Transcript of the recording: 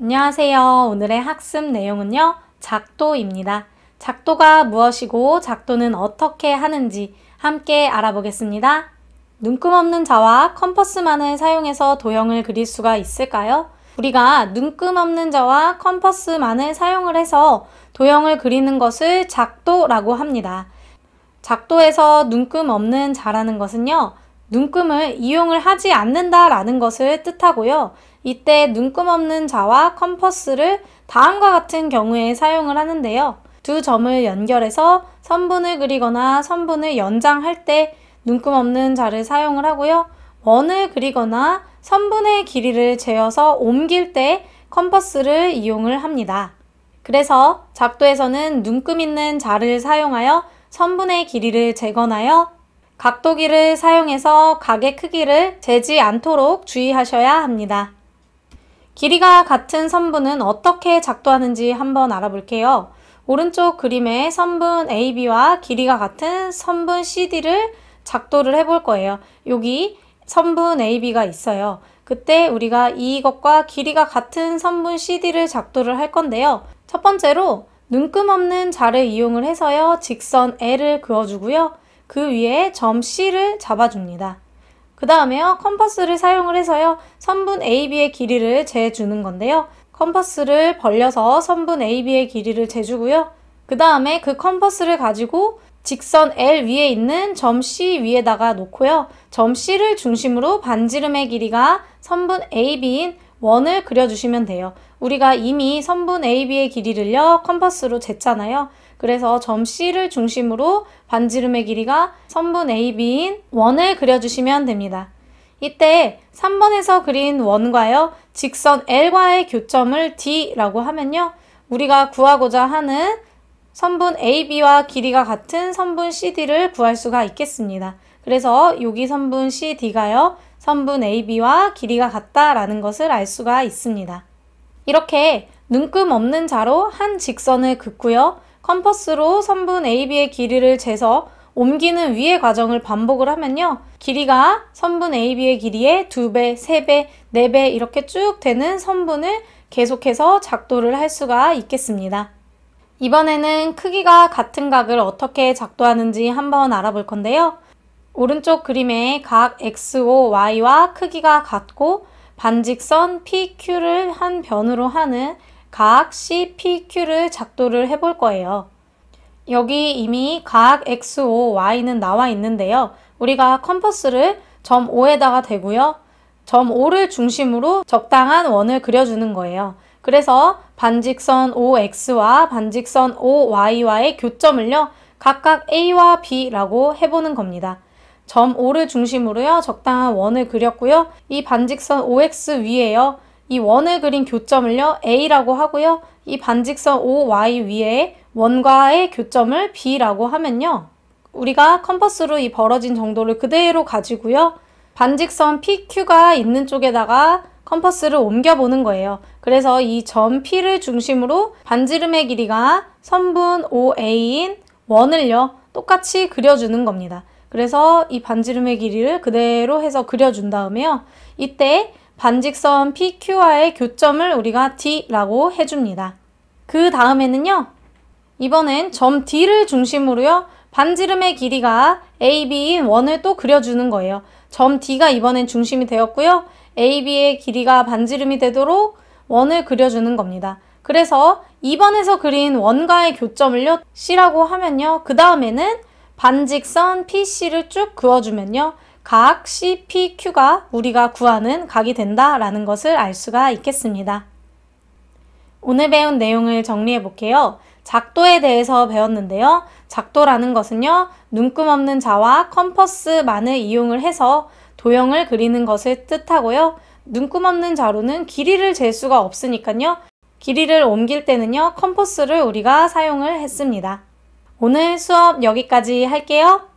안녕하세요. 오늘의 학습 내용은요, 작도입니다. 작도가 무엇이고 작도는 어떻게 하는지 함께 알아보겠습니다. 눈금 없는 자와 컴퍼스만을 사용해서 도형을 그릴 수가 있을까요? 우리가 눈금 없는 자와 컴퍼스만을 사용을 해서 도형을 그리는 것을 작도라고 합니다. 작도에서 눈금 없는 자라는 것은요, 눈금을 이용을 하지 않는다라는 것을 뜻하고요. 이때 눈금 없는 자와 컴퍼스를 다음과 같은 경우에 사용을 하는데요. 두 점을 연결해서 선분을 그리거나 선분을 연장할 때 눈금 없는 자를 사용을 하고요. 원을 그리거나 선분의 길이를 재어서 옮길 때 컴퍼스를 이용을 합니다. 그래서 작도에서는 눈금 있는 자를 사용하여 선분의 길이를 재거나요. 각도기를 사용해서 각의 크기를 재지 않도록 주의하셔야 합니다. 길이가 같은 선분은 어떻게 작도하는지 한번 알아볼게요. 오른쪽 그림의 선분 AB와 길이가 같은 선분 CD를 작도를 해볼 거예요. 여기 선분 AB가 있어요. 그때 우리가 이것과 길이가 같은 선분 CD를 작도를 할 건데요. 첫 번째로 눈금 없는 자를 이용을 해서요. 직선 L을 그어주고요. 그 위에 점 C를 잡아줍니다. 그 다음에요. 컴퍼스를 사용을 해서요. 선분 AB의 길이를 재주는 건데요. 컴퍼스를 벌려서 선분 AB의 길이를 재주고요. 그 다음에 그 컴퍼스를 가지고 직선 L 위에 있는 점 C 위에다가 놓고요. 점 C를 중심으로 반지름의 길이가 선분 AB인 원을 그려주시면 돼요. 우리가 이미 선분 AB의 길이를요. 컴퍼스로 쟀잖아요. 그래서 점 C를 중심으로 반지름의 길이가 선분 AB인 원을 그려주시면 됩니다. 이때 3번에서 그린 원과요. 직선 L과의 교점을 D라고 하면요. 우리가 구하고자 하는 선분 AB와 길이가 같은 선분 CD를 구할 수가 있겠습니다. 그래서 여기 선분 CD가요. 선분 AB와 길이가 같다라는 것을 알 수가 있습니다. 이렇게 눈금 없는 자로 한 직선을 긋고요. 컴퍼스로 선분 AB의 길이를 재서 옮기는 위의 과정을 반복을 하면요. 길이가 선분 AB의 길이의 2배, 3배, 4배 이렇게 쭉 되는 선분을 계속해서 작도를 할 수가 있겠습니다. 이번에는 크기가 같은 각을 어떻게 작도하는지 한번 알아볼 건데요. 오른쪽 그림의 각 XOY와 크기가 같고 반직선 PQ를 한 변으로 하는 각 CPQ를 작도를 해볼 거예요. 여기 이미 각 XOY는 나와 있는데요. 우리가 컴퍼스를 점 O에다가 대고요. 점 O를 중심으로 적당한 원을 그려주는 거예요. 그래서 반직선 OX와 반직선 OY와의 교점을요. 각각 A와 B라고 해보는 겁니다. 점 O를 중심으로요. 적당한 원을 그렸고요. 이 반직선 OX 위에요. 이 원을 그린 교점을요. A라고 하고요. 이 반직선 OY 위에 원과의 교점을 B라고 하면요. 우리가 컴퍼스로 이 벌어진 정도를 그대로 가지고요. 반직선 PQ가 있는 쪽에다가 컴퍼스를 옮겨보는 거예요. 그래서 이 점 P를 중심으로 반지름의 길이가 선분 OA인 원을요. 똑같이 그려주는 겁니다. 그래서 이 반지름의 길이를 그대로 해서 그려준 다음에요. 이때 반직선 PQ와의 교점을 우리가 D라고 해줍니다. 그 다음에는요. 이번엔 점 D를 중심으로요. 반지름의 길이가 AB인 원을 또 그려주는 거예요. 점 D가 이번엔 중심이 되었고요. AB의 길이가 반지름이 되도록 원을 그려주는 겁니다. 그래서 2번에서 그린 원과의 교점을요. C라고 하면요. 그 다음에는 반직선 PC를 쭉 그어주면요. 각 CPQ가 우리가 구하는 각이 된다라는 것을 알 수가 있겠습니다. 오늘 배운 내용을 정리해 볼게요. 작도에 대해서 배웠는데요. 작도라는 것은요. 눈금 없는 자와 컴퍼스만을 이용을 해서 도형을 그리는 것을 뜻하고요. 눈금 없는 자로는 길이를 잴 수가 없으니까요. 길이를 옮길 때는요. 컴퍼스를 우리가 사용을 했습니다. 오늘 수업 여기까지 할게요.